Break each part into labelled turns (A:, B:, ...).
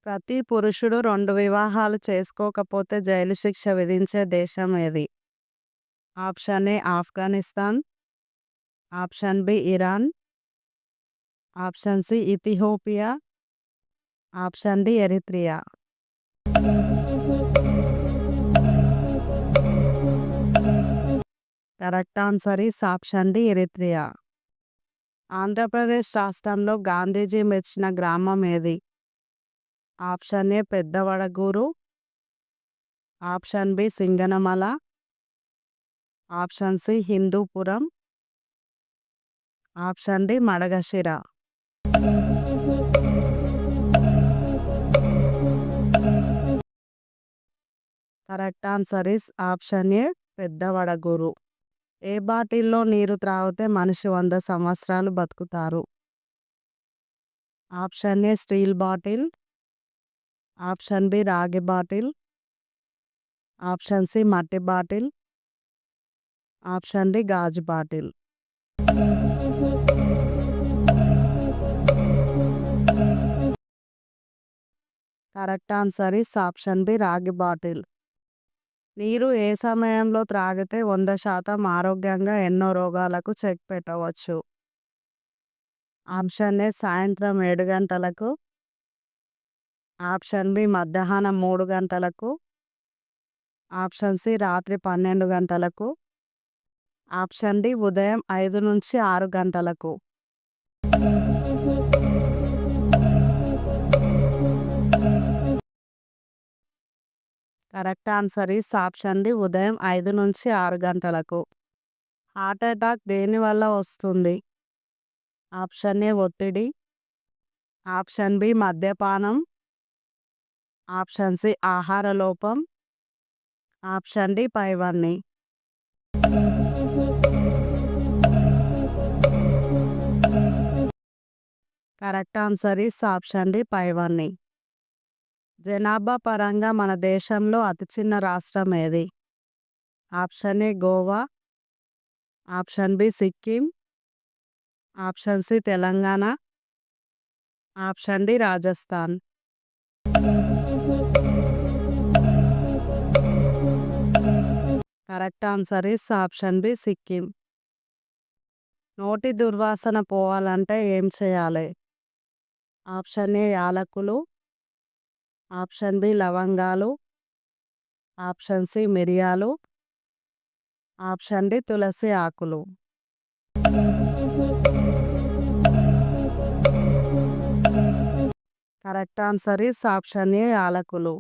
A: ప్రతి పురుషుడు 2 వివాహాలు చేసుకోకపోతే జైలు శిక్ష విధించే దేశం ఏది? Option A Afghanistan, option B Iran, option C Ethiopia, option D Eritrea. Correct answer is option D Eritrea. Andhra Pradesh రాష్ట్రంలో గాంధీజీ మెచ్చిన గ్రామం ఏది? Option A Peddavadaguru, option B Singanamala, option C Hindupuram, option D Madakasira. Correct answer is option A Peddavadaguru. ఏ బాటిల్లో నీరు త్రాగితే మనిషి 100 సంవత్సరాలు బతుకుతారు? Option A steel bottle, option B రాగి బాటిల్, ఆప్షన్ సి మట్టి బాటిల్, ఆప్షన్ డి గాజు bottle. Correct answer is option B రాగి బాటిల్. నీరు ఏ సమయంలో త్రాగితే 100% ఆరోగ్యంగా ఎన్నో రోగాలకు చెక్ పెట్టవచ్చు? ఆప్షన్ ఏ సాయంత్రం 7 గంటలకు, ఆప్షన్ బి మధ్యాహ్నం 3 గంటలకు, ఆప్షన్ సి రాత్రి 12 గంటలకు, ఆప్షన్ డి ఉదయం 5 నుంచి 6 గంటలకు. Correct answer is option D ఉదయం 5 నుంచి 6 గంటలకు. హార్ట్ అటాక్ దేని వల్ల వస్తుంది? ఆప్షన్ ఏ ఒత్తిడి, ఆప్షన్ బి మద్యపానం, ఆప్షన్ సి ఆహార లోపం, ఆప్షన్ డి పైవన్నీ. Correct answer is option D పైవన్నీ. జనాభా పరంగా మన దేశంలో అతి చిన్న రాష్ట్రం ఏది? Option A Goa, option B Sikkim, option C Telangana, option D Rajasthan. Correct answer is option B Sikkim. నోటి దుర్వాసన పోవాలంటే ఏం చేయాలి? ఆప్షన్ ఏ యాలకులు, ఆప్షన్ బి లవంగాలు, ఆప్షన్ సి మిరియాలు, ఆప్షన్ డి తులసి ఆకులు. Correct answer is option A యాలకులు.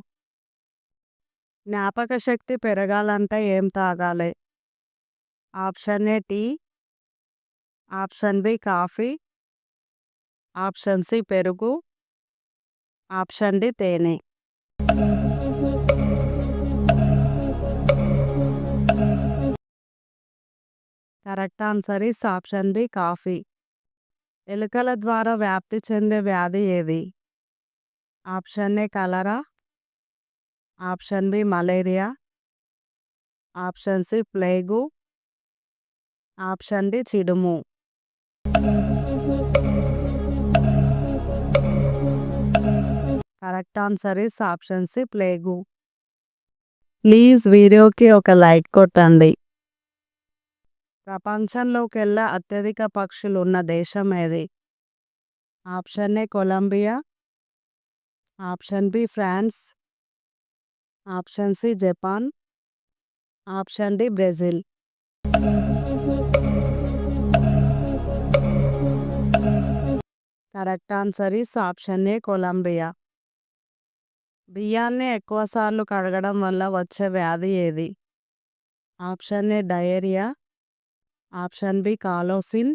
A: జ్ఞాపక శక్తి పెరగాలంటే ఏం తాగాలి? Option A tea, option B coffee, option C పెరుగు, ఆప్షన్ డి తేనె. Correct answer is option B coffee. ఎలుకల ద్వారా వ్యాప్తి చెందే వ్యాధి ఏది? Option A cholera, option B malaria, option C plague, option D చిడుము. Correct answer is option C plague. Please వీడియోకి ఒక లైక్ కొట్టండి. ప్రపంచంలోకెల్లా అత్యధిక పక్షులు ఉన్న దేశం ఏది? Option A Colombia, option B France, option C Japan, option D Brazil. Correct answer is option A Colombia. బియ్యాన్ని ఎక్కువసార్లు కడగడం వల్ల వచ్చే వ్యాధి ఏది? Option A diarrhoea, option B కాలోసిన్,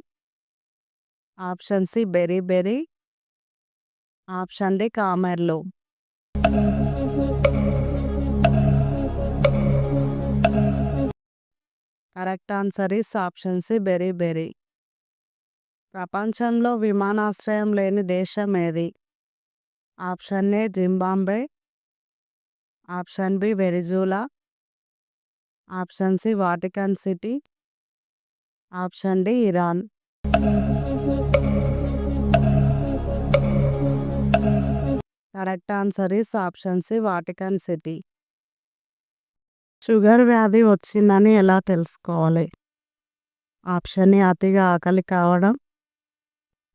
A: ఆప్షన్ సి బెరీ, ఆప్షన్ డి కామెర్లు. Correct answer is option C బెరీ. ప్రపంచంలో విమానాశ్రయం లేని దేశం ఏది? Option A Zimbabwe, option B Venezuela, option C Vatican city, option D Iran. Correct answer is option C Vatican City. Sugar వ్యాధి వచ్చిందని ఎలా తెలుసుకోవాలి? ఆప్షన్ ఏ అతిగా ఆకలి కావడం,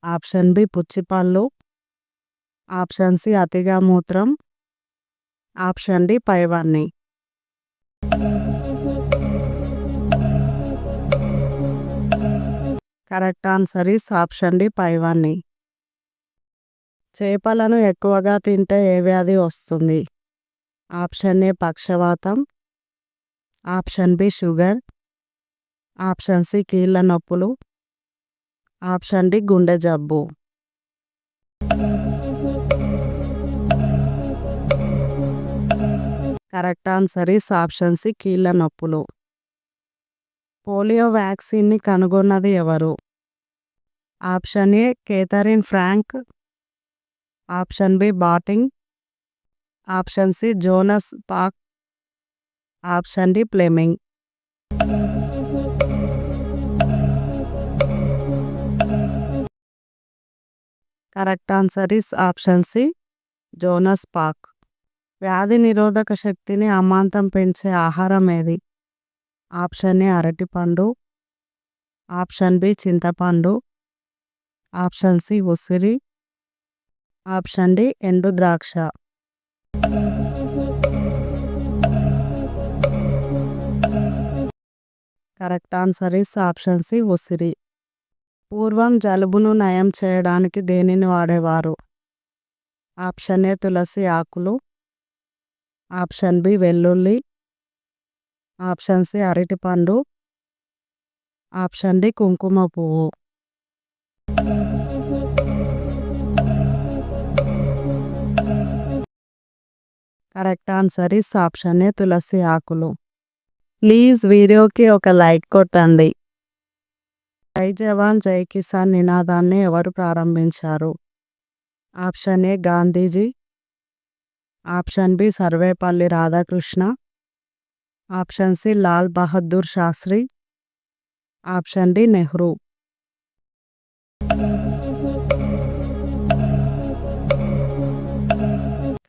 A: ఆప్షన్ బి పుచ్చిపళ్ళు, ఆప్షన్ సి అతిగా మూత్రం, ఆప్షన్ డి పైవన్నీ. Correct answer is option D పైవన్నీ. చేపలను ఎక్కువగా తింటే ఏ వ్యాధి వస్తుంది? ఆప్షన్ ఏ పక్షవాతం, option B sugar, option C కీళ్ళ నొప్పులు, ఆప్షన్ డి గుండె జబ్బు. Correct answer is option C కీళ్ళ నొప్పులు. పోలియో వ్యాక్సిన్ని కనుగొన్నది ఎవరు? Option A Catherine Frank, option B Banting, option C Jonas Salk, option D Fleming. Correct answer is option C Jonas Salk. వ్యాధి నిరోధక శక్తిని అమాంతం పెంచే ఆహారం ఏది? ఆప్షన్ ఏ అరటిపండు, ఆప్షన్ బి చింతపండు, ఆప్షన్ సి ఉసిరి, ఆప్షన్ డి ఎండు ద్రాక్ష. Correct answer is option C ఉసిరి. పూర్వం జలుబును నయం చేయడానికి దేనిని వాడేవారు? ఆప్షన్ ఏ తులసి ఆకులు, ఆప్షన్ బి వెల్లుల్లి, ఆప్షన్ సి అరటిపండు, ఆప్షన్ డి కుంకుమ పువ్వు. Correct answer is option A తులసి ఆకులు. ప్లీజ్ వీడియోకి ఒక లైక్ కొట్టండి. జై జవాన్ జై కిసాన్ నినాదాన్ని ఎవరు ప్రారంభించారు? Option A Gandhiji, option B Sarvepalli Radhakrishna, option C Lal Bahadur Shastri, option D Nehru.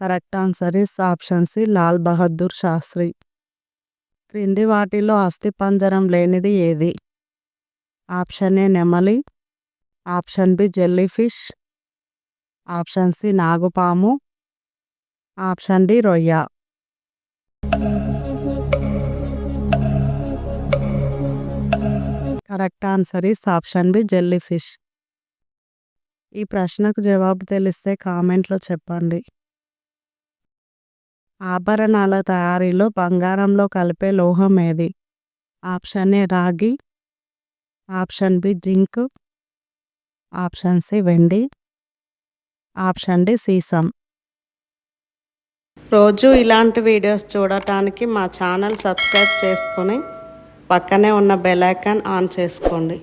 A: Correct answer is option C Lal Bahadur Shastri. క్రింది వాటిలో అస్థిపంజరం లేనిది ఏది? ఆప్షన్ ఏ నెమలి, option B jelly fish, option C నాగుపాము, ఆప్షన్ డి రొయ్య. Correct answer is option B jelly fish. ఈ ప్రశ్నకు జవాబు తెలిస్తే కామెంట్లో చెప్పండి. ఆభరణాల తయారీలో బంగారంలో కలిపే లోహం ఏది? ఆప్షన్ ఏ రాగి, option B zinc, option C వెండి, ఆప్షన్ డి సీసం. రోజు ఇలాంటి వీడియోస్ చూడటానికి మా ఛానల్ సబ్స్క్రైబ్ చేసుకొని పక్కనే ఉన్న బెల్ ఐకాన్ ఆన్ చేసుకోండి.